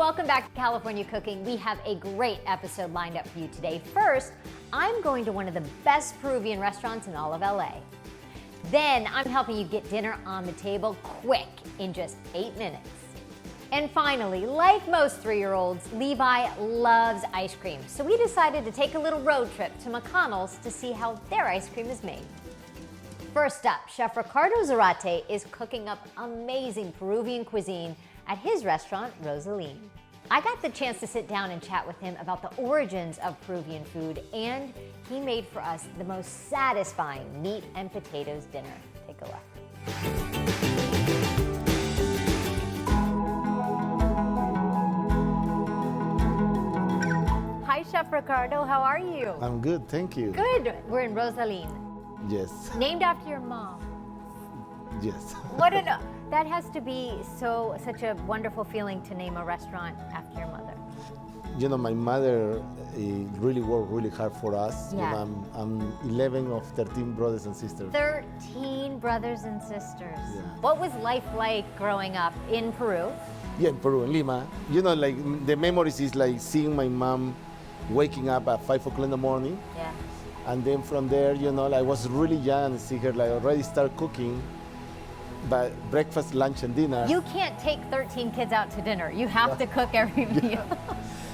welcome back to California Cooking. We have a great episode lined up for you today. First, I'm going to one of the best Peruvian restaurants in all of LA. Then I'm helping you get dinner on the table quick in just 8 minutes. And finally, like most 3-year-olds, Levi loves ice cream. So we decided to take a little road trip to MCCONNELL'S to see how their ice cream is made. First up, Chef Ricardo Zarate is cooking up amazing Peruvian cuisine at his restaurant, Rosaline. I got the chance to sit down and chat with him about the origins of Peruvian food, and he made for us the most satisfying meat and potatoes dinner. Take a look. Hi, Chef Ricardo, how are you? I'm good, thank you. Good, we're in Rosaline. Yes. Named after your mom. Yes. That has to be such a wonderful feeling to name a restaurant after your mother. You know, my mother really worked really hard for us. Yeah. You know, I'm 11 of 13 brothers and sisters. 13 brothers and sisters. Yeah. What was life like growing up in Peru? Yeah, in Peru, in Lima. You know, like the memories is like seeing my mom waking up at 5 o'clock in the morning. Yeah. And then from there, you know, I was really young and see her like already start cooking. But breakfast, lunch, and dinner. You can't take 13 kids out to dinner. You have to cook every meal.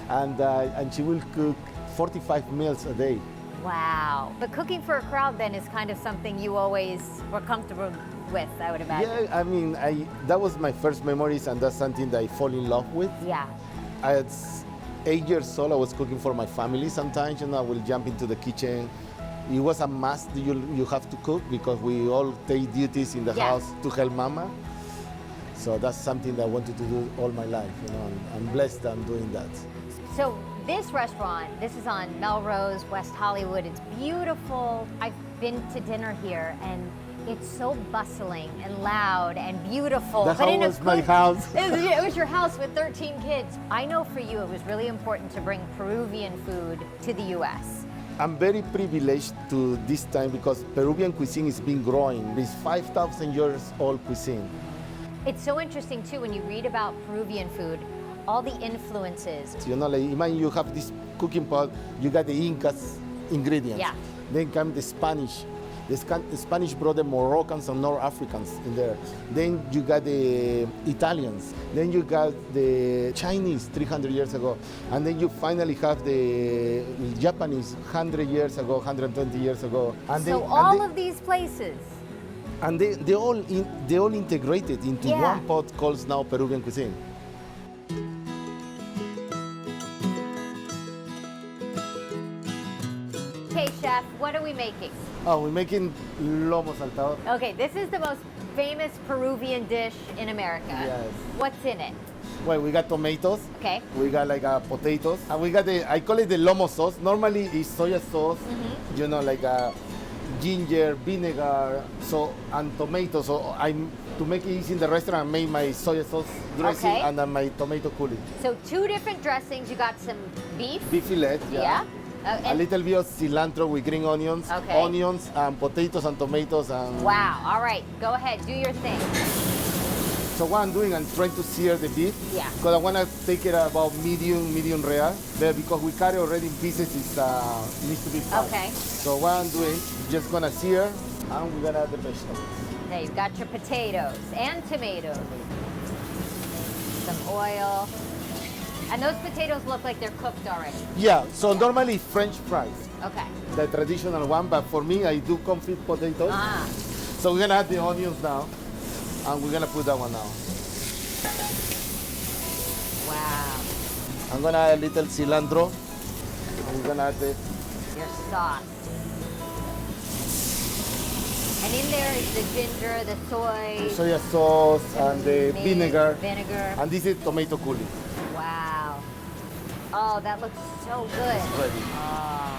And she will cook 45 meals a day. Wow. But cooking for a crowd then is kind of something you always were comfortable with, I would imagine. Yeah, I mean, that was my first memories, and that's something that I fall in love with. Yeah. At 8 years old, I was cooking for my family sometimes, I will jump into the kitchen. It was a must, you have to cook because we all take duties in the house to help mama. So that's something that I wanted to do all my life, and I'm blessed I'm doing that. So this restaurant, this is on Melrose, West Hollywood. It's beautiful. I've been to dinner here and it's so bustling and loud and beautiful. That was my house. It was your house with 13 kids. I know for you it was really important to bring Peruvian food to the US. I'm very privileged to this time because Peruvian cuisine has been growing. It's 5,000 years old cuisine. It's so interesting too when you read about Peruvian food, all the influences. Like imagine you have this cooking pot, you got the Incas ingredients. Yeah. Then come the Spanish. The Spanish brought the Moroccans and North Africans in there. Then you got the Italians. Then you got the Chinese 300 years ago. And then you finally have the Japanese 100 years ago, 120 years ago. And so all of these places. And they all integrated into one pot called now Peruvian cuisine. Okay, chef, what are we making? Oh, we're making lomo saltado. Okay, this is the most famous Peruvian dish in America. Yes. What's in it? Well, we got tomatoes. Okay. We got potatoes. And we got I call it the lomo sauce. Normally it's soya sauce, like ginger, vinegar, and tomatoes. So to make it easy in the restaurant, I made my soya sauce dressing and then my tomato coulis. So 2 different dressings. You got some beef. Beef fillet, Yeah. A little bit of cilantro with green onions, onions, and potatoes and tomatoes. And wow, all right, go ahead, do your thing. So what I'm doing, I'm trying to sear the beef. Yeah. Because I want to take it about medium rare. But because we cut it already in pieces, it needs to be fast. Okay. So what I'm doing, just gonna sear, and we're gonna add the vegetables. Now you've got your potatoes and tomatoes. Some oil. And those potatoes look like they're cooked already. Yeah, so normally French fries. Okay. The traditional one, but for me, I do confit potatoes. Ah. So we're gonna add the onions now, and we're gonna put that one now. Wow. I'm gonna add a little cilantro, and we're gonna add your sauce. And in there is the ginger, the soya sauce, and the vinegar. And this is tomato coulis. Wow. Oh, that looks so good. It's ready. Oh.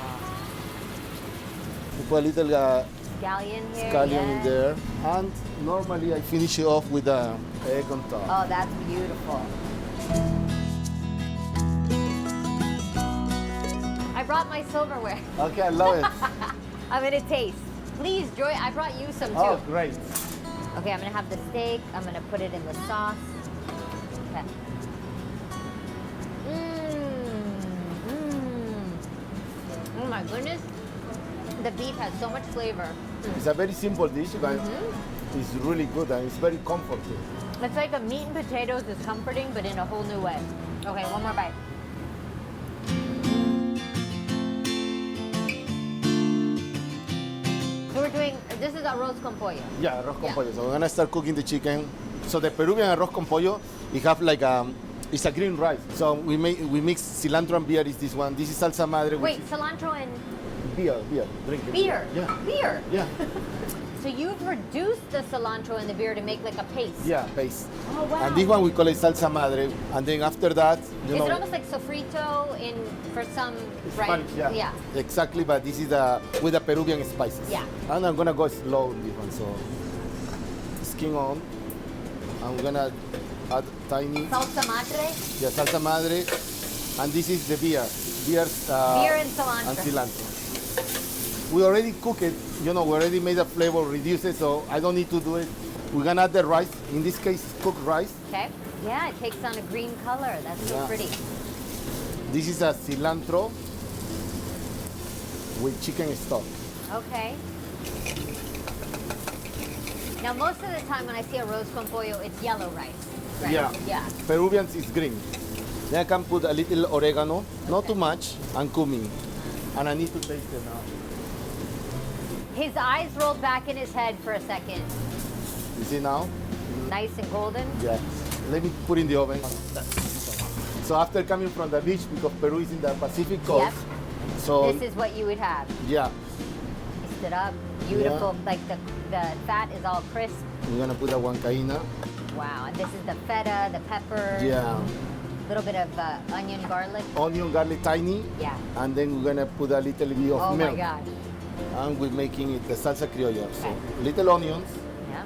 We put a little scallion here. Scallion in there. And normally I finish it off with an egg on top. Oh, that's beautiful. I brought my silverware. Okay, I love it. I'm gonna taste. Please, Joy, I brought you some too. Oh, great. Okay, I'm gonna have the steak. I'm gonna put it in the sauce. Okay. Oh my goodness. The beef has so much flavor. It's a very simple dish, but it's really good and it's very comforting. It's like a meat and potatoes is comforting, but in a whole new way. Okay, one more bite. So we're doing, this is arroz con pollo. Yeah, arroz con pollo. So we're gonna start cooking the chicken. So the Peruvian arroz con pollo, it have like it's a green rice. So we mix cilantro and beer. Is this one? This is salsa madre. Wait, cilantro and beer, drink it. beer. Yeah. Beer. Yeah. So you've reduced the cilantro and the beer to make like a paste. Yeah, paste. Oh wow. And this one we call it salsa madre. And then after that, you Is know. it almost like sofrito for some, right? Spanish, yeah. Exactly, but this is with the Peruvian spices. Yeah. And I'm gonna go slow in this one. So skin on. I'm gonna add tiny. Salsa madre. Yeah, salsa madre. And this is the beer. Beer and cilantro. And cilantro. We already cook it, you know, we already made the flavor, reduce it, so I don't need to do it. We're gonna add the rice, in this case, cooked rice. Okay. Yeah, it takes on a green color. That's so pretty. This is a cilantro with chicken stock. Okay. Now, most of the time when I see arroz con pollo, it's yellow rice, right? Yeah. Peruvians is green. Then I can put a little oregano, not too much, and cumin. And I need to taste it now. His eyes rolled back in his head for a second. You see now? Nice and golden. Yeah. Let me put in the oven. So after coming from the beach, because Peru is in the Pacific coast, so this is what you would have. Yeah. Mixed it up, beautiful. Like the fat is all crisp. We're gonna put a huancaína. Wow, and this is the feta, the pepper. Yeah. A little bit of onion, garlic. Onion, garlic, tiny. Yeah. And then we're gonna put a little bit of milk. Oh my gosh. And we're making it the salsa criolla. So little onions. Yeah.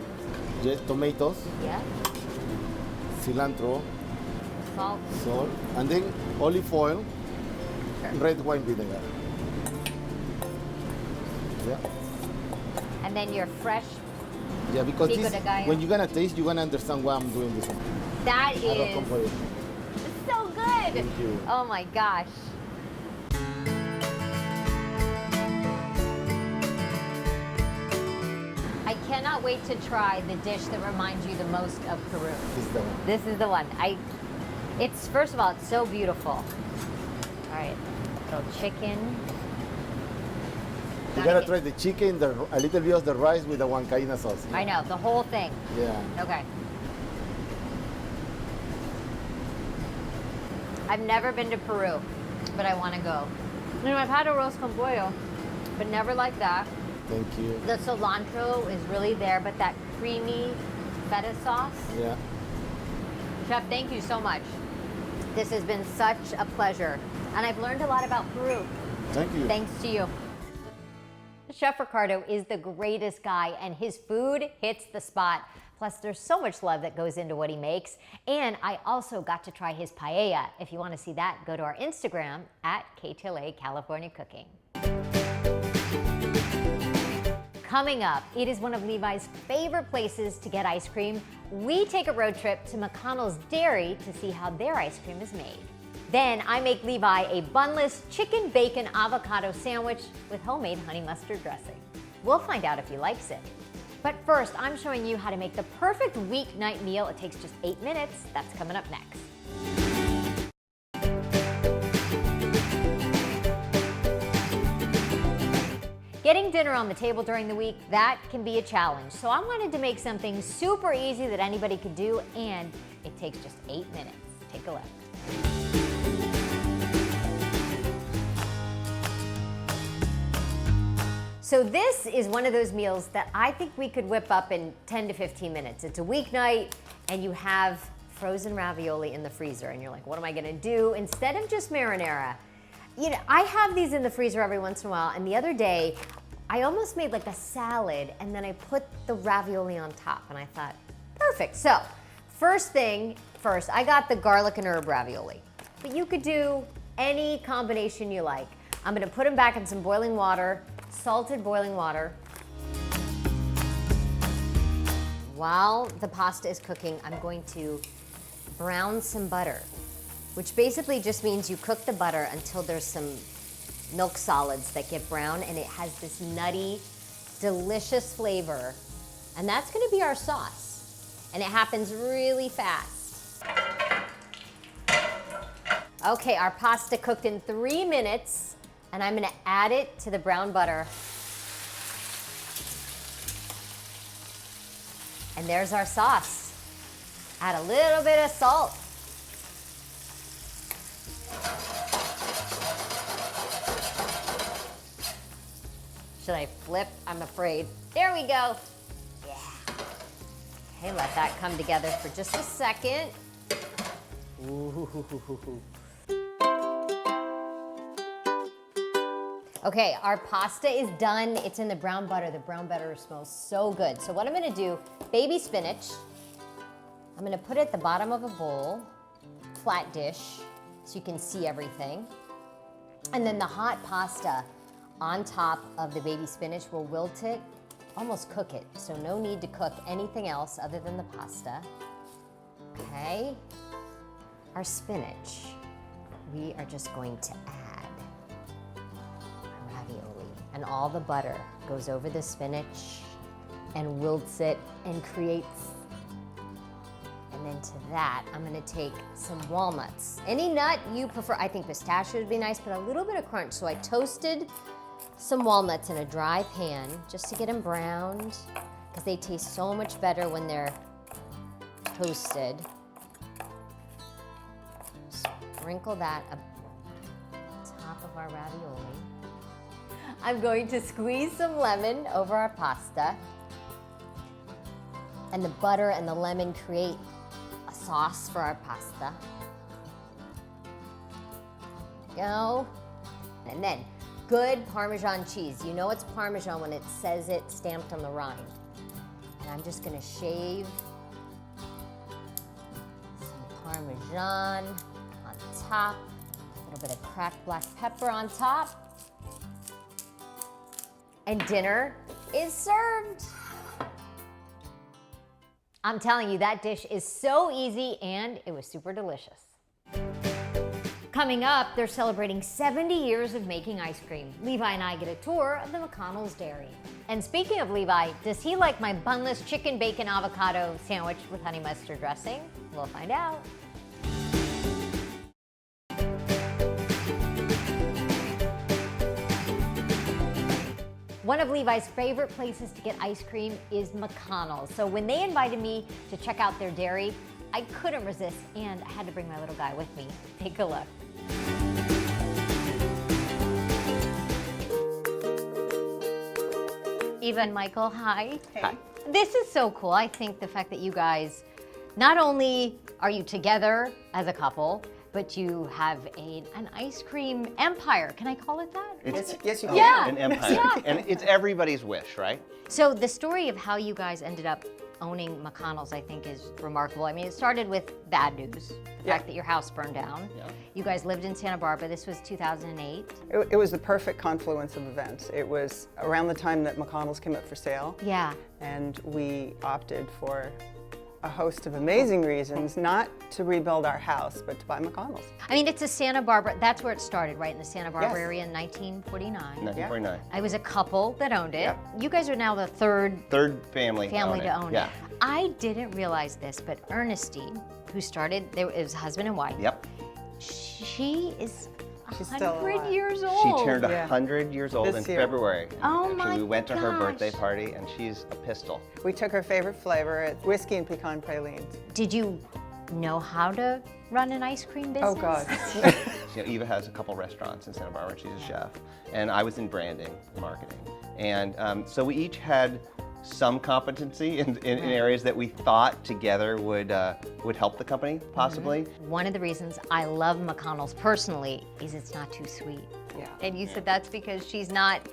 Yes, tomatoes. Yeah. Cilantro. Salt. Salt. And then olive oil. Sure. Red wine vinegar. Yeah. And then your fresh. Yeah, because Pico this, de gallo. when you're gonna taste, you're gonna understand why I'm doing this one. That is Arroz so good. Thank you. Oh my gosh. I cannot wait to try the dish that reminds you the most of Peru. This is the one. This is the one. It's first of all, it's so beautiful. All right, little chicken. You gotta try the chicken, a little bit of the rice with the huancaína sauce. I know, the whole thing. Yeah. Okay. I've never been to Peru, but I want to go. You know, I've had arroz con pollo, but never like that. Thank you. The cilantro is really there, but that creamy feta sauce. Yeah. Chef, thank you so much. This has been such a pleasure. And I've learned a lot about Peru. Thank you. Thanks to you. Chef Ricardo is the greatest guy, and his food hits the spot. Plus, there's so much love that goes into what he makes. And I also got to try his paella. If you want to see that, go to our Instagram at KTLA California Cooking. Coming up, it is one of Levi's favorite places to get ice cream. We take a road trip to McConnell's Dairy to see how their ice cream is made. Then I make Levi a bunless chicken bacon avocado sandwich with homemade honey mustard dressing. We'll find out if he likes it. But first, I'm showing you how to make the perfect weeknight meal. It takes just 8 minutes. That's coming up next. Getting dinner on the table during the week, that can be a challenge. So I wanted to make something super easy that anybody could do, and it takes just 8 minutes. Take a look. So this is one of those meals that I think we could whip up in 10 to 15 minutes. It's a weeknight, and you have frozen ravioli in the freezer, and you're like, what am I gonna do? Instead of just marinara, you know, I have these in the freezer every once in a while, and the other day, I almost made like a salad, and then I put the ravioli on top, and I thought, perfect. So, first thing first, I got the garlic and herb ravioli, but you could do any combination you like. I'm gonna put them back in some boiling water, salted boiling water. While the pasta is cooking, I'm going to brown some butter. which basically just means you cook the butter until there's some milk solids that get brown and it has this nutty, delicious flavor. And that's gonna be our sauce. And it happens really fast. Okay, our pasta cooked in 3 minutes, and I'm gonna add it to the brown butter. And there's our sauce. Add a little bit of salt. Should I flip? I'm afraid. There we go. Yeah. Okay, let that come together for just a second. Ooh. Okay, our pasta is done. It's in the brown butter. The brown butter smells so good. So what I'm gonna do, baby spinach, I'm gonna put it at the bottom of a bowl, flat dish, so you can see everything. And then the hot pasta on top of the baby spinach will wilt it, almost cook it. So no need to cook anything else other than the pasta. Okay, our spinach, we are just going to add ravioli. And all the butter goes over the spinach and wilts it and creates. And then to that, I'm gonna take some walnuts. Any nut you prefer. I think pistachio would be nice, but a little bit of crunch. So I toasted some walnuts in a dry pan just to get them browned, because they taste so much better when they're toasted. Sprinkle that on top of our ravioli. I'm going to squeeze some lemon over our pasta. And the butter and the lemon create a sauce for our pasta. Go. And then good Parmesan cheese. You know it's Parmesan when it says it stamped on the rind. And I'm just gonna shave some Parmesan on top, a little bit of cracked black pepper on top. And dinner is served. I'm telling you, that dish is so easy and it was super delicious. Coming up, they're celebrating 70 years of making ice cream. Levi and I get a tour of the McConnell's dairy. And speaking of Levi, does he like my bunless chicken bacon avocado sandwich with honey mustard dressing? We'll find out. One of Levi's favorite places to get ice cream is McConnell's. So when they invited me to check out their dairy, I couldn't resist and I had to bring my little guy with me. Take a look. Eva and Michael, hi. Hey. Hi. This is so cool. I think the fact that you guys, not only are you together as a couple, but you have an ice cream empire. Can I call it that? Yes, you can. Yeah. An empire. Yeah. And it's everybody's wish, right? So the story of how you guys ended up owning McConnell's, I think, is remarkable. I mean, it started with bad news, the fact that your house burned down. Yeah. You guys lived in Santa Barbara. This was 2008. It was the perfect confluence of events. It was around the time that McConnell's came up for sale. Yeah. And we opted for a host of amazing reasons, not to rebuild our house, but to buy McConnell's. I mean, it's a Santa Barbara, that's where it started, right? In the Santa Barbara Yes. area in 1949. 1949. I was a couple that owned it. Yep. You guys are now the third Third family to own Yeah. it. I didn't realize this, but Ernestine, who started, it was husband and wife. Yep. She is She's still 100 alive. years old. She turned Yeah. 100 years old This in year. February. Oh Actually, my we went to her gosh. birthday party and she's a pistol. We took her favorite flavor, it's whiskey and pecan pralines. Did you know how to run an ice cream business? Oh God. You know, Eva has a couple restaurants in Santa Barbara. She's a chef. And I was in branding and marketing. And so we each had some competency in areas that we thought together would help the company, possibly. One of the reasons I love McConnell's personally is it's not too sweet. Yeah. And you said that's because she's not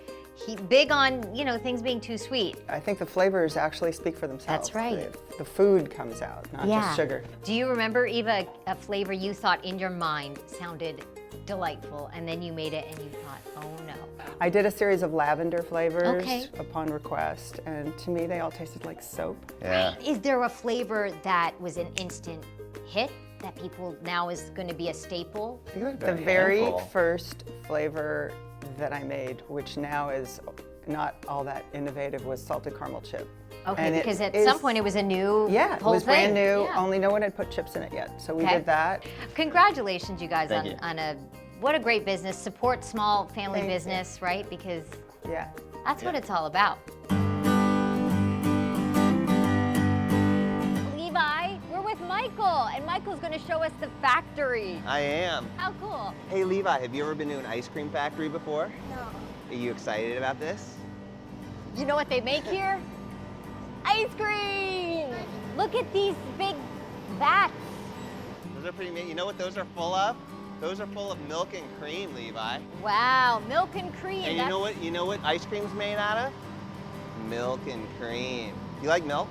big on, you know, things being too sweet. I think the flavors actually speak for themselves. That's right. The food comes out, not just sugar. Do you remember, Eva, a flavor you thought in your mind sounded delightful, and then you made it and you thought, oh no. I did a series of lavender flavors Okay. upon request, and to me they all tasted like soap. Yeah. Is there a flavor that was an instant hit that people now is going to be a staple? The very first flavor that I made, which now is not all that innovative, was salted caramel chip. Okay, And because it at some point it was a new it whole was brand thing. new. Yeah. Only no one had put chips in it yet, so we Okay. did that. Congratulations, you guys, Thank you. on a what a great business. Support small family Thank you. business, right? Because Yeah. that's what it's all about. Levi, we're with Michael, and Michael's going to show us the factory. I am. How cool. Hey Levi, have you ever been to an ice cream factory before? No. Are you excited about this? You know what they make here? Ice cream! Look at these big vats. Those are pretty neat. You know what those are full of? Those are full of milk and cream, Levi. Wow, milk and cream. And you know what ice cream's made out of? Milk and cream. You like milk?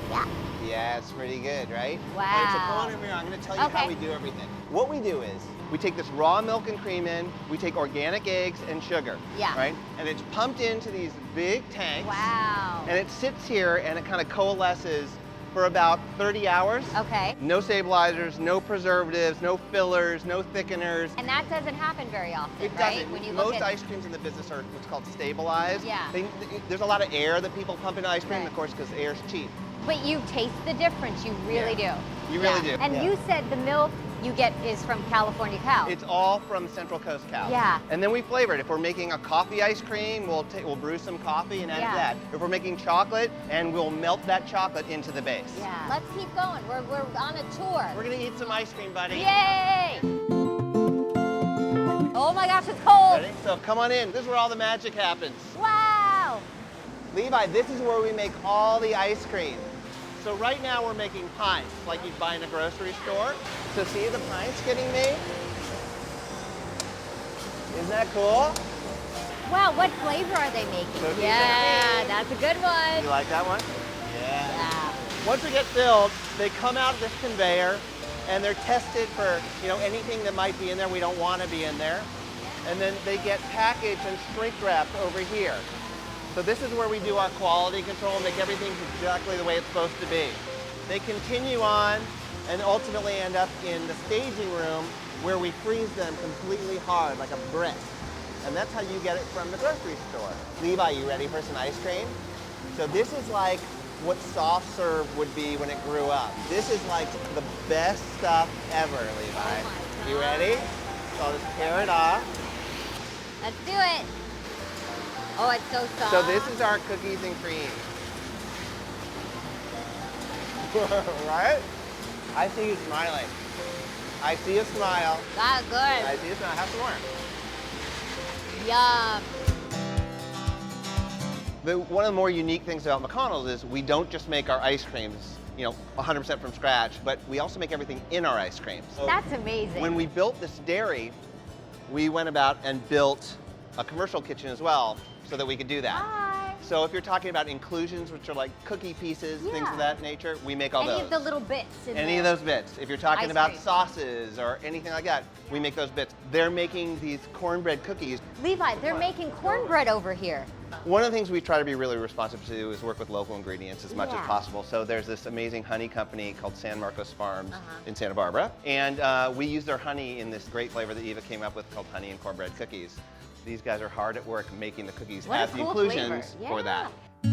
Yeah. Yeah, it's pretty good, right? Wow. All right, so come on over here. I'm going to tell you how Okay. we do everything. What we do is we take this raw milk and cream in, we take organic eggs and sugar, Yeah. right? And it's pumped into these big tanks. Wow. And it sits here and it kind of coalesces for about 30 hours. Okay. No stabilizers, no preservatives, no fillers, no thickeners. And that doesn't happen very often, It right? doesn't. When you look Most at ice creams in the business are what's called stabilized. Yeah. There's a lot of air that people pump into ice cream, Right. of course, because air's cheap. But you taste the difference, you really do. You really do. And Yeah. you said the milk you get is from California cows. It's all from Central Coast cows. Yeah. And then we flavor it. If we're making a coffee ice cream, we'll brew some coffee and add Yeah. that. If we're making chocolate, and we'll melt that chocolate into the base. Yeah. Let's keep going. We're on a tour. We're gonna eat some ice cream, buddy. Yay! Oh my gosh, it's cold. Ready? So come on in. This is where all the magic happens. Wow. Levi, this is where we make all the ice cream. So right now we're making pints, like you'd buy in a grocery store. So see the pints getting made? Isn't that cool? Wow, what flavor are they making? Cookies and Yeah, cream. that's a good one. You like that one? Yeah. Once they get filled, they come out of this conveyor and they're tested for, anything that might be in there we don't want to be in there. And then they get packaged and shrink wrapped over here. So this is where we do our quality control and make everything exactly the way it's supposed to be. They continue on and ultimately end up in the staging room where we freeze them completely hard like a brick. And that's how you get it from the grocery store. Levi, you ready for some ice cream? So this is like what soft serve would be when it grew up. This is like the best stuff ever, Levi. Oh my You ready? So I'll just tear it off. Let's do it. Oh, it's so soft. So this is our cookies and cream. Right? I see you smiling. I see a smile. That's I good. see a smile. Have some more. Yum. One of the more unique things about McConnell's is we don't just make our ice creams, 100% from scratch, but we also make everything in our ice creams. So That's amazing. when we built this dairy, we went about and built a commercial kitchen as well so that we could do that. Hi. So if you're talking about inclusions, which are like cookie pieces, things Yeah. of that nature, we make all Any those. of the little bits in Any of there. those bits. If you're talking Ice about cream. sauces or anything like that, we make those bits. They're making these cornbread cookies. Levi, they're making cornbread over here. One of the things we try to be really responsive to is work with local ingredients as much as Yeah. possible. So there's this amazing honey company called San Marcos Farms Uh-huh. in Santa Barbara. And we use their honey in this great flavor that Eva came up with called honey and cornbread cookies. These guys are hard at work making the cookies What a as the cool inclusions flavor. for Yeah. that.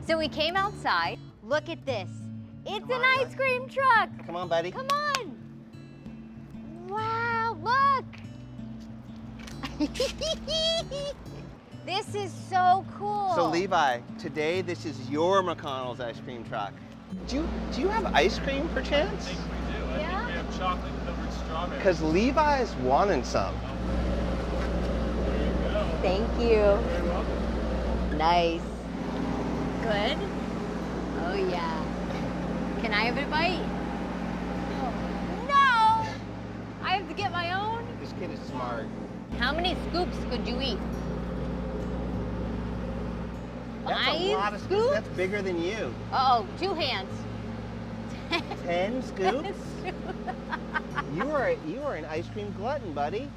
So we came outside. Look at this. It's Come an on, ice cream truck. Come on, buddy. Come on. Wow, look. This is so cool. So Levi, today this is your McConnell's ice cream truck. Do you have ice cream perchance? I think we do. I Yeah? think we have chocolate covered strawberries. Because Levi's wanting some. There you go. Thank you. Very welcome. Nice. Good? Oh yeah. Can I have a bite? No! I have to get my own? This kid is smart. How many scoops could you eat? That's a 5 lot of scoops. That's bigger than you. Uh-oh, 2 hands. 10 scoops? You are an ice cream glutton, buddy.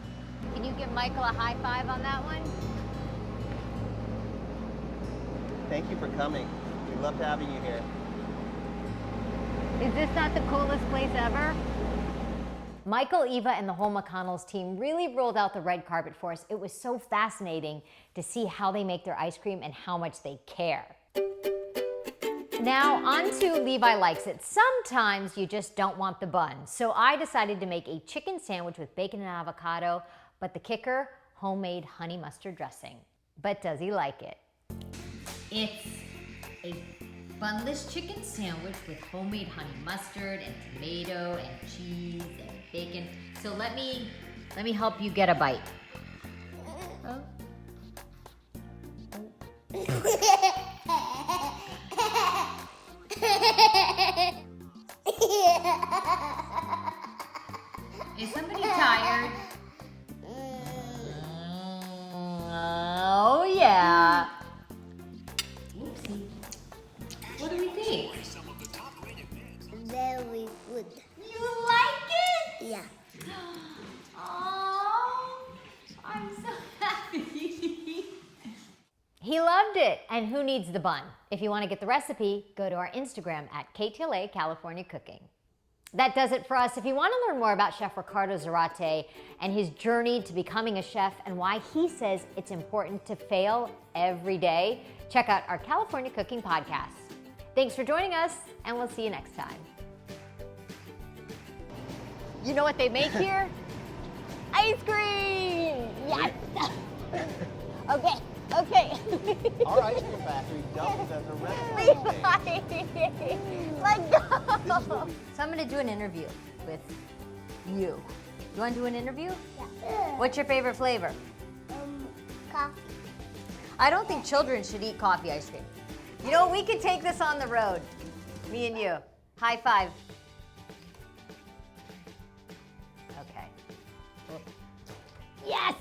Can you give Michael a high five on that one? Thank you for coming. We loved having you here. Is this not the coolest place ever? Michael, Eva, and the whole MCCONNELL'S team really rolled out the red carpet for us. It was so fascinating to see how they make their ice cream and how much they care. Now, on to Levi Likes It. Sometimes you just don't want the bun. So I decided to make a chicken sandwich with bacon and avocado, but the kicker, homemade honey mustard dressing. But does he like it? It's a bunless chicken sandwich with homemade honey mustard and tomato and cheese and bacon. So let me help you get a bite. Oh. Is somebody tired? Oh yeah. Oopsie. What do we think? Very good. You like it? Yeah. Oh, I'm so happy. He loved it. And who needs the bun? If you want to get the recipe, go to our Instagram at KTLA California Cooking. That does it for us. If you want to learn more about Chef Ricardo Zarate and his journey to becoming a chef and why he says it's important to fail every day, check out our California Cooking podcast. Thanks for joining us, and we'll see you next time. You know what they make here? Ice cream! Yes! Okay. All right, the factory doubles as a restaurant. Let go! So I'm going to do an interview with you. You want to do an interview? Yeah. What's your favorite flavor? Coffee. I don't think children should eat coffee ice cream. You know, we could take this on the road. Me and you. High five. Okay. Yes!